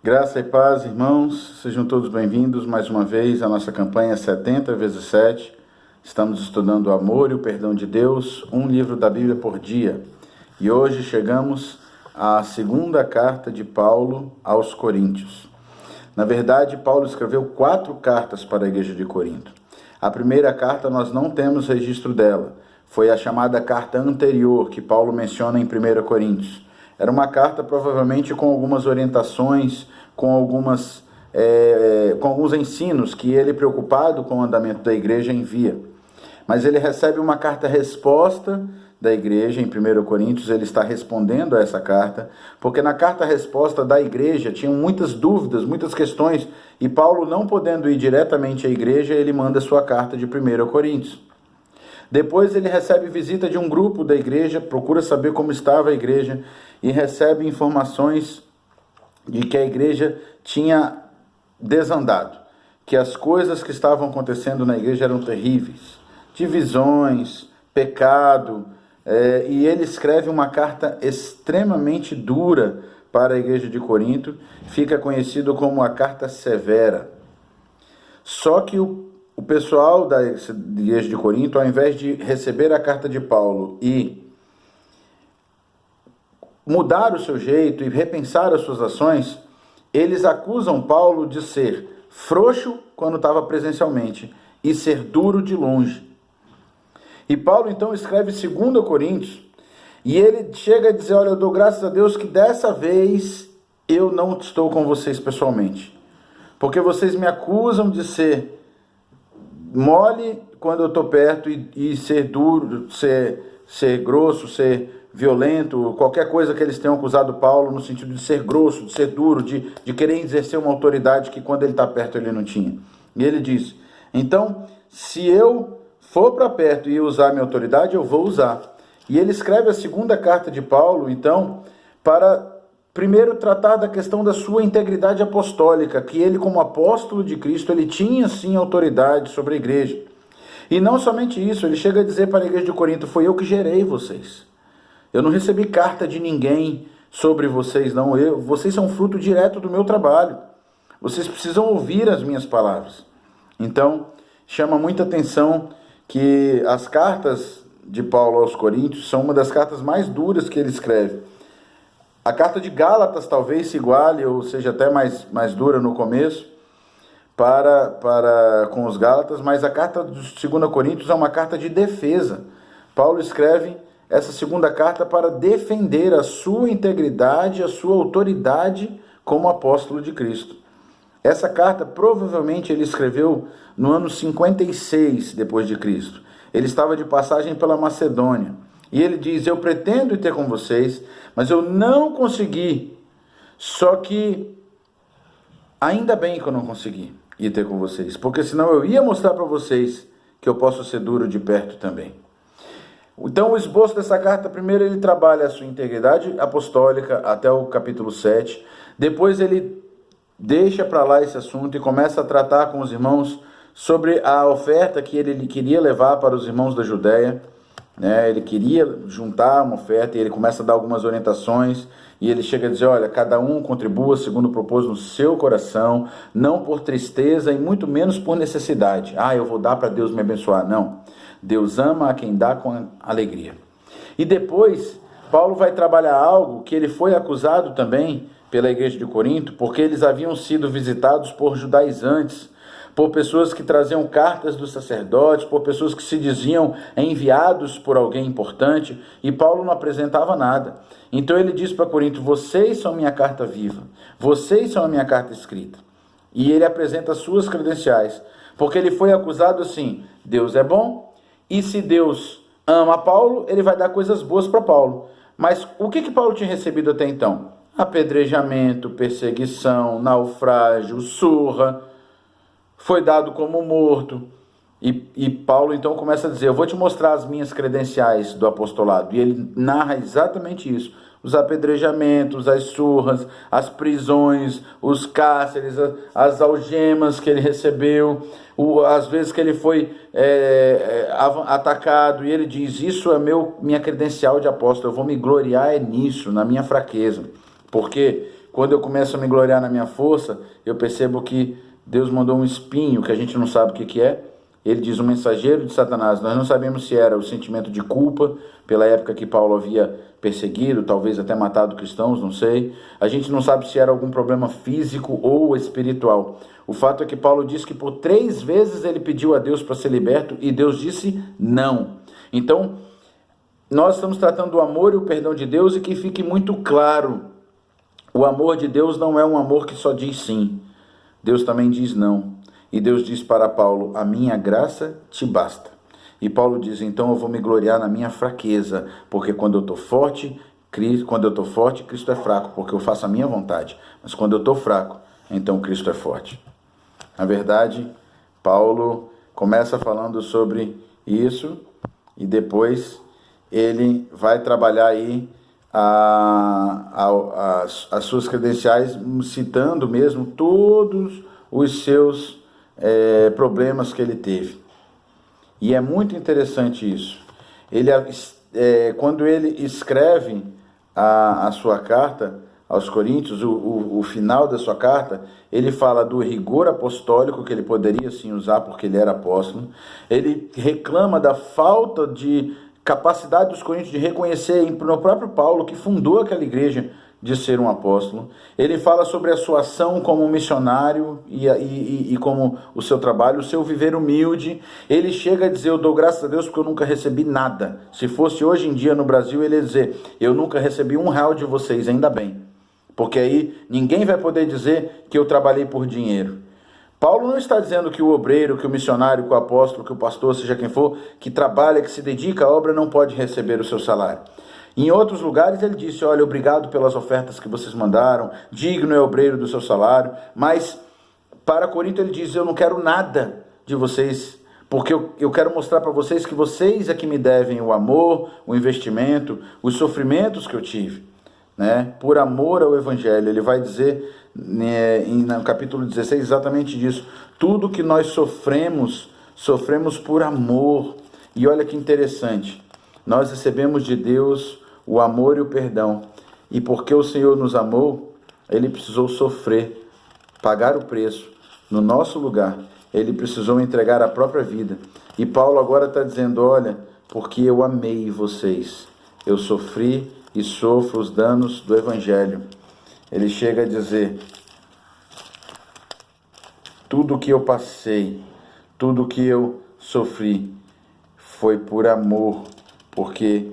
Graça e paz, irmãos, sejam todos bem-vindos mais uma vez à nossa campanha 70 vezes 7. Estamos estudando o amor e o perdão de Deus, um livro da Bíblia por dia. E hoje chegamos à segunda carta de Paulo aos Coríntios. Na verdade, Paulo escreveu 4 cartas para a igreja de Corinto. A primeira carta nós não temos registro dela. Foi a chamada carta anterior, que Paulo menciona em 1 Coríntios. Era uma carta provavelmente com algumas orientações, com alguns ensinos que ele, preocupado com o andamento da igreja, envia. Mas ele recebe uma carta-resposta da igreja, em 1 Coríntios, ele está respondendo a essa carta, porque na carta-resposta da igreja tinham muitas dúvidas, muitas questões, e Paulo, não podendo ir diretamente à igreja, ele manda sua carta de 1 Coríntios. Depois ele recebe visita de um grupo da igreja, procura saber como estava a igreja e recebe informações de que a igreja tinha desandado, que as coisas que estavam acontecendo na igreja eram terríveis, divisões, pecado, e ele escreve uma carta extremamente dura para a igreja de Corinto, fica conhecido como a carta severa. Só que o pessoal da igreja de Corinto, ao invés de receber a carta de Paulo e mudar o seu jeito e repensar as suas ações, eles acusam Paulo de ser frouxo quando estava presencialmente e ser duro de longe. E Paulo então escreve 2 Coríntios e ele chega a dizer: olha, eu dou graças a Deus que dessa vez eu não estou com vocês pessoalmente, porque vocês me acusam de ser mole quando eu estou perto e ser duro, ser grosso, ser violento, qualquer coisa que eles tenham acusado Paulo no sentido de ser grosso, de ser duro, de querer exercer uma autoridade que quando ele está perto ele não tinha. E ele diz: então, se eu for para perto e usar minha autoridade, eu vou usar. E ele escreve a segunda carta de Paulo, então, para primeiro tratar da questão da sua integridade apostólica, que ele, como apóstolo de Cristo, ele tinha sim autoridade sobre a igreja. E não somente isso, ele chega a dizer para a igreja de Corinto: foi eu que gerei vocês. Eu não recebi carta de ninguém sobre vocês, não. Vocês são fruto direto do meu trabalho. Vocês precisam ouvir as minhas palavras. Então, chama muita atenção que as cartas de Paulo aos Coríntios são uma das cartas mais duras que ele escreve. A carta de Gálatas talvez se iguale, ou seja até mais dura no começo, com os Gálatas, mas a carta de 2 Coríntios é uma carta de defesa. Paulo escreve essa segunda carta para defender a sua integridade, a sua autoridade como apóstolo de Cristo. Essa carta provavelmente ele escreveu no ano 56 depois de Cristo. Ele estava de passagem pela Macedônia. E ele diz: eu pretendo ir ter com vocês, mas eu não consegui. Só que ainda bem que eu não consegui ir ter com vocês, porque senão eu ia mostrar para vocês que eu posso ser duro de perto também. Então o esboço dessa carta, primeiro ele trabalha a sua integridade apostólica até o capítulo 7. Depois ele deixa para lá esse assunto e começa a tratar com os irmãos sobre a oferta que ele queria levar para os irmãos da Judéia. Ele queria juntar uma oferta e ele começa a dar algumas orientações e ele chega a dizer: olha, cada um contribua segundo propôs no seu coração, não por tristeza e muito menos por necessidade. Eu vou dar para Deus me abençoar. Não, Deus ama a quem dá com alegria. E depois Paulo vai trabalhar algo que ele foi acusado também pela igreja de Corinto, porque eles haviam sido visitados por judaizantes, por pessoas que traziam cartas dos sacerdotes, por pessoas que se diziam enviados por alguém importante, e Paulo não apresentava nada. Então ele diz para Corinto: vocês são minha carta viva, vocês são a minha carta escrita. E ele apresenta as suas credenciais, porque ele foi acusado assim: Deus é bom, e se Deus ama Paulo, ele vai dar coisas boas para Paulo. Mas o que Paulo tinha recebido até então? Apedrejamento, perseguição, naufrágio, surra, foi dado como morto. E Paulo então começa a dizer: eu vou te mostrar as minhas credenciais do apostolado. E ele narra exatamente isso: os apedrejamentos, as surras, as prisões, os cárceres, as algemas que ele recebeu, as vezes que ele foi atacado. E ele diz: isso é minha credencial de apóstolo, eu vou me gloriar nisso, na minha fraqueza. Porque quando eu começo a me gloriar na minha força, eu percebo que Deus mandou um espinho, que a gente não sabe o que é. Ele diz, um mensageiro de Satanás. Nós não sabemos se era o sentimento de culpa, pela época que Paulo havia perseguido, talvez até matado cristãos, não sei. A gente não sabe se era algum problema físico ou espiritual. O fato é que Paulo diz que por 3 vezes ele pediu a Deus para ser liberto e Deus disse não. Então, nós estamos tratando do amor e o perdão de Deus, e que fique muito claro, o amor de Deus não é um amor que só diz sim. Deus também diz não. E Deus diz para Paulo, a minha graça te basta. E Paulo diz, então eu vou me gloriar na minha fraqueza, porque quando eu estou forte, Cristo é fraco, porque eu faço a minha vontade. Mas quando eu estou fraco, então Cristo é forte. Na verdade, Paulo começa falando sobre isso, e depois ele vai trabalhar aí as suas credenciais, citando mesmo todos os seus problemas que ele teve. E é muito interessante isso. Quando ele escreve a sua carta aos Coríntios, o final da sua carta, ele fala do rigor apostólico que ele poderia sim usar, porque ele era apóstolo. Ele reclama da falta de capacidade dos coríntios de reconhecer no próprio Paulo, que fundou aquela igreja, de ser um apóstolo. Ele fala sobre a sua ação como missionário e como o seu trabalho, o seu viver humilde. Ele chega a dizer, eu dou graças a Deus porque eu nunca recebi nada. Se fosse hoje em dia no Brasil, ele ia dizer, eu nunca recebi R$1 de vocês, ainda bem. Porque aí ninguém vai poder dizer que eu trabalhei por dinheiro. Paulo não está dizendo que o obreiro, que o missionário, que o apóstolo, que o pastor, seja quem for, que trabalha, que se dedica à obra, não pode receber o seu salário. Em outros lugares ele disse, olha, obrigado pelas ofertas que vocês mandaram, digno é o obreiro do seu salário, mas para Corinto ele diz, eu não quero nada de vocês, porque eu quero mostrar para vocês que vocês é que me devem o amor, o investimento, os sofrimentos que eu tive, né? Por amor ao Evangelho. Ele vai dizer no capítulo 16 exatamente disso, tudo que nós sofremos por amor. E olha que interessante, nós recebemos de Deus o amor e o perdão. E porque o Senhor nos amou, Ele precisou sofrer, pagar o preço no nosso lugar. Ele precisou entregar a própria vida. E Paulo agora está dizendo, olha, porque eu amei vocês, eu sofri e sofro os danos do Evangelho. Ele chega a dizer, tudo que eu passei, tudo que eu sofri, foi por amor, porque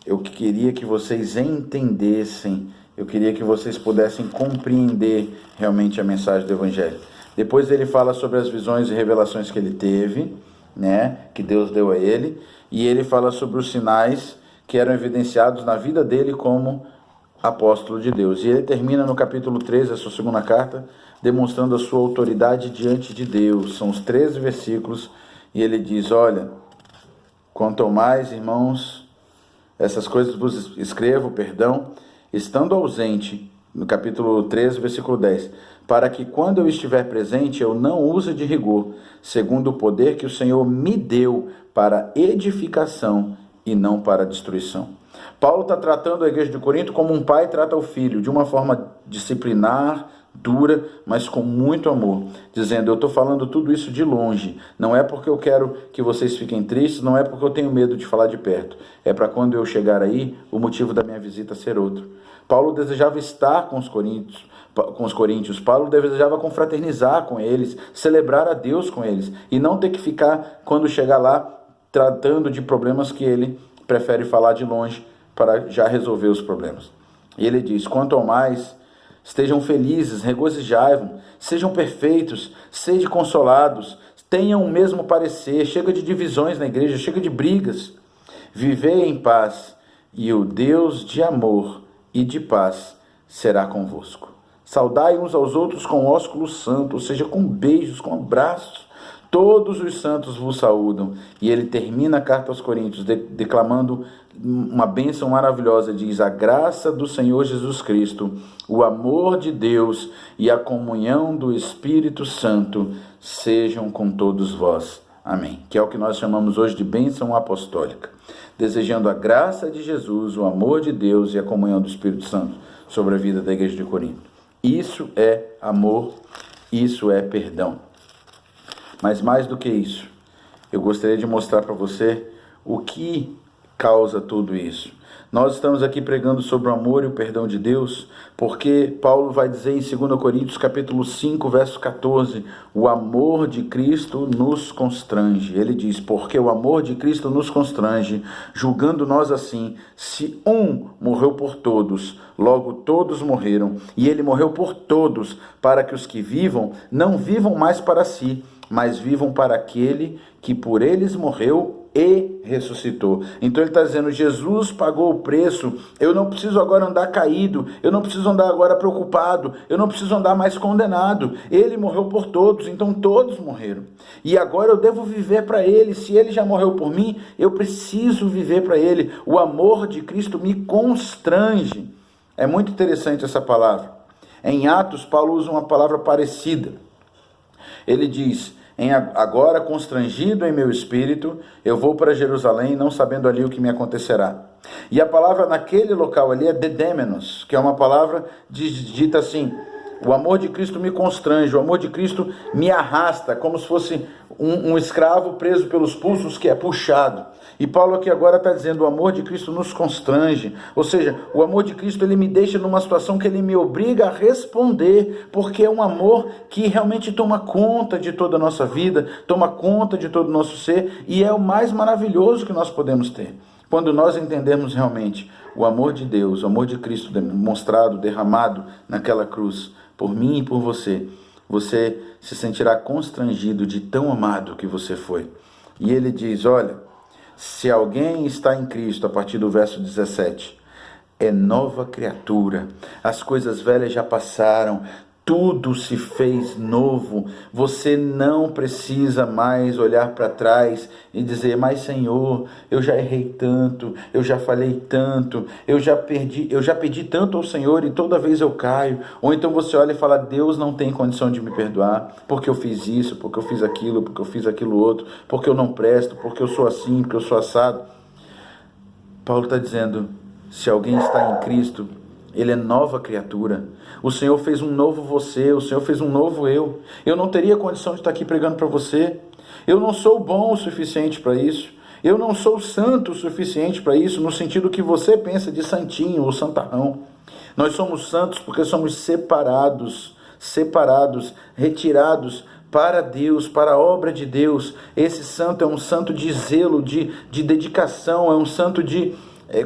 eu queria que vocês entendessem, eu queria que vocês pudessem compreender realmente a mensagem do Evangelho. Depois ele fala sobre as visões e revelações que ele teve, né, que Deus deu a ele, e ele fala sobre os sinais que eram evidenciados na vida dele como apóstolo de Deus. E ele termina no capítulo 13, a sua segunda carta, demonstrando a sua autoridade diante de Deus. São os 13 versículos, e ele diz, olha, quanto ao mais, irmãos, essas coisas vos escrevo, estando ausente, no capítulo 13, versículo 10, para que quando eu estiver presente, eu não use de rigor, segundo o poder que o Senhor me deu para edificação e não para destruição. Paulo está tratando a igreja de Corinto como um pai trata o filho, de uma forma disciplinar, dura, mas com muito amor, dizendo, eu estou falando tudo isso de longe, não é porque eu quero que vocês fiquem tristes, não é porque eu tenho medo de falar de perto, é para quando eu chegar aí, o motivo da minha visita ser outro. Paulo desejava estar com os coríntios, Paulo desejava confraternizar com eles, celebrar a Deus com eles, e não ter que ficar, quando chegar lá, tratando de problemas que ele prefere falar de longe, para já resolver os problemas. E ele diz, quanto ao mais, estejam felizes, regozijai-vos, sejam perfeitos, sede consolados, tenham o mesmo parecer, chega de divisões na igreja, chega de brigas, vivei em paz, e o Deus de amor e de paz será convosco. Saudai uns aos outros com ósculo santo, ou seja, com beijos, com abraços, todos os santos vos saúdam. E ele termina a carta aos Coríntios declamando uma bênção maravilhosa, diz, a graça do Senhor Jesus Cristo, o amor de Deus e a comunhão do Espírito Santo sejam com todos vós. Amém. Que é o que nós chamamos hoje de bênção apostólica. Desejando a graça de Jesus, o amor de Deus e a comunhão do Espírito Santo sobre a vida da igreja de Corinto. Isso é amor, isso é perdão. Mas mais do que isso, eu gostaria de mostrar para você o que causa tudo isso. Nós estamos aqui pregando sobre o amor e o perdão de Deus, porque Paulo vai dizer em 2 Coríntios capítulo 5, verso 14, o amor de Cristo nos constrange. Ele diz, porque o amor de Cristo nos constrange, julgando nós assim, se um morreu por todos, logo todos morreram, e ele morreu por todos, para que os que vivam, não vivam mais para si, mas vivam para aquele que por eles morreu e ressuscitou. Então ele está dizendo, Jesus pagou o preço, eu não preciso agora andar caído, eu não preciso andar agora preocupado, eu não preciso andar mais condenado, ele morreu por todos, então todos morreram, e agora eu devo viver para ele. Se ele já morreu por mim, eu preciso viver para ele. O amor de Cristo me constrange. É muito interessante essa palavra. Em Atos, Paulo usa uma palavra parecida. Ele diz, agora constrangido em meu espírito, eu vou para Jerusalém, não sabendo ali o que me acontecerá. E a palavra naquele local ali é dedêmenos, que é uma palavra dita assim, o amor de Cristo me constrange, o amor de Cristo me arrasta, como se fosse um escravo preso pelos pulsos que é puxado. E Paulo aqui agora está dizendo, o amor de Cristo nos constrange, ou seja, o amor de Cristo ele me deixa numa situação que ele me obriga a responder, porque é um amor que realmente toma conta de toda a nossa vida, toma conta de todo o nosso ser, e é o mais maravilhoso que nós podemos ter. Quando nós entendermos realmente o amor de Deus, o amor de Cristo demonstrado, derramado naquela cruz, por mim e por você, você se sentirá constrangido de tão amado que você foi. E ele diz, olha, se alguém está em Cristo, a partir do verso 17, é nova criatura, as coisas velhas já passaram, tudo se fez novo. Você não precisa mais olhar para trás e dizer, mas Senhor, eu já errei tanto, eu já falhei tanto, eu já pedi tanto ao Senhor e toda vez eu caio. Ou então você olha e fala, Deus não tem condição de me perdoar, porque eu fiz isso, porque eu fiz aquilo, porque eu fiz aquilo outro, porque eu não presto, porque eu sou assim, porque eu sou assado. Paulo está dizendo, se alguém está em Cristo, ele é nova criatura. O Senhor fez um novo você, o Senhor fez um novo eu. Eu não teria condição de estar aqui pregando para você. Eu não sou bom o suficiente para isso. Eu não sou santo o suficiente para isso, no sentido que você pensa de santinho ou santarrão. Nós somos santos porque somos separados, retirados para Deus, para a obra de Deus. Esse santo é um santo de zelo, de dedicação, é um santo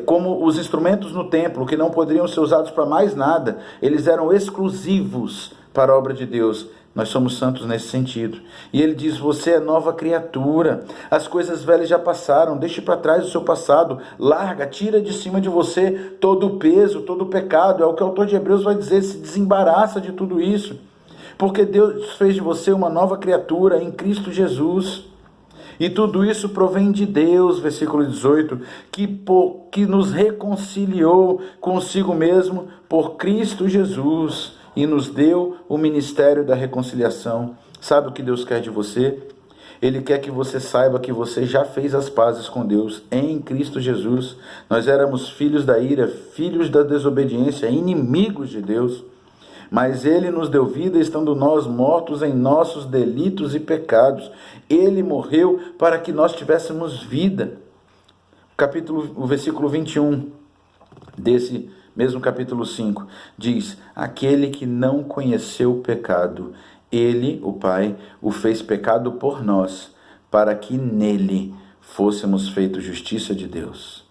como os instrumentos no templo, que não poderiam ser usados para mais nada, eles eram exclusivos para a obra de Deus. Nós somos santos nesse sentido. E ele diz, você é nova criatura, as coisas velhas já passaram, deixe para trás o seu passado, larga, tira de cima de você todo o peso, todo o pecado, é o que o autor de Hebreus vai dizer, se desembaraça de tudo isso, porque Deus fez de você uma nova criatura em Cristo Jesus. E tudo isso provém de Deus, versículo 18, que nos reconciliou consigo mesmo por Cristo Jesus e nos deu o ministério da reconciliação. Sabe o que Deus quer de você? Ele quer que você saiba que você já fez as pazes com Deus em Cristo Jesus. Nós éramos filhos da ira, filhos da desobediência, inimigos de Deus. Mas Ele nos deu vida estando nós mortos em nossos delitos e pecados. Ele morreu para que nós tivéssemos vida. O versículo 21 desse mesmo capítulo 5 diz, aquele que não conheceu o pecado, Ele, o Pai, o fez pecado por nós, para que nele fôssemos feitos justiça de Deus.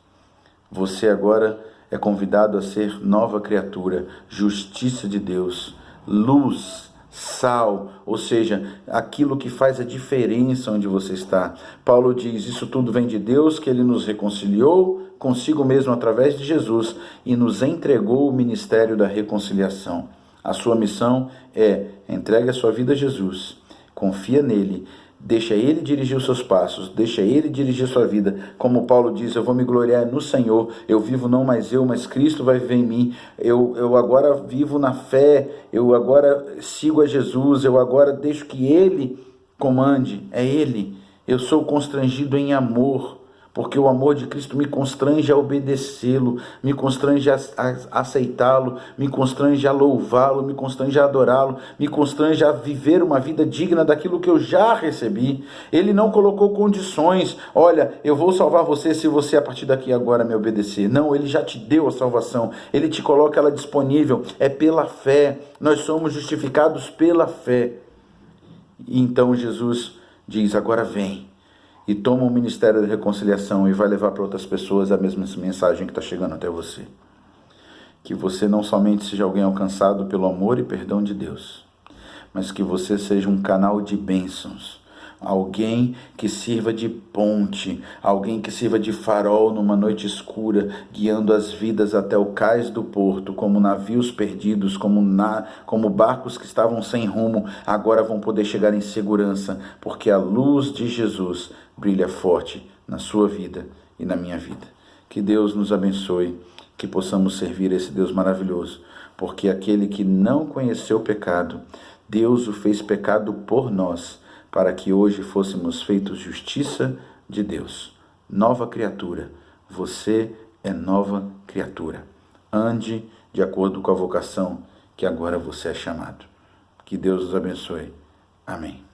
Você agora é convidado a ser nova criatura, justiça de Deus, luz, sal, ou seja, aquilo que faz a diferença onde você está. Paulo diz, isso tudo vem de Deus, que Ele nos reconciliou consigo mesmo através de Jesus e nos entregou o ministério da reconciliação. A sua missão é, entregue a sua vida a Jesus, confia nele, deixa Ele dirigir os seus passos, deixa Ele dirigir a sua vida. Como Paulo diz, eu vou me gloriar no Senhor, eu vivo não mais eu, mas Cristo vai viver em mim. Eu agora vivo na fé, eu agora sigo a Jesus, eu agora deixo que Ele comande, é Ele. Eu sou constrangido em amor, porque o amor de Cristo me constrange a obedecê-lo, me constrange a aceitá-lo, me constrange a louvá-lo, me constrange a adorá-lo, me constrange a viver uma vida digna daquilo que eu já recebi. Ele não colocou condições, olha, eu vou salvar você se você a partir daqui agora me obedecer. Não, ele já te deu a salvação, ele te coloca ela disponível, é pela fé, nós somos justificados pela fé. E então Jesus diz, agora vem. E toma o ministério da reconciliação e vai levar para outras pessoas a mesma mensagem que está chegando até você. Que você não somente seja alguém alcançado pelo amor e perdão de Deus, mas que você seja um canal de bênçãos. Alguém que sirva de ponte, alguém que sirva de farol numa noite escura, guiando as vidas até o cais do porto, como navios perdidos, como barcos que estavam sem rumo, agora vão poder chegar em segurança, porque a luz de Jesus brilha forte na sua vida e na minha vida. Que Deus nos abençoe, que possamos servir esse Deus maravilhoso, porque aquele que não conheceu o pecado, Deus o fez pecado por nós, para que hoje fôssemos feitos justiça de Deus. Nova criatura, você é nova criatura. Ande de acordo com a vocação que agora você é chamado. Que Deus os abençoe. Amém.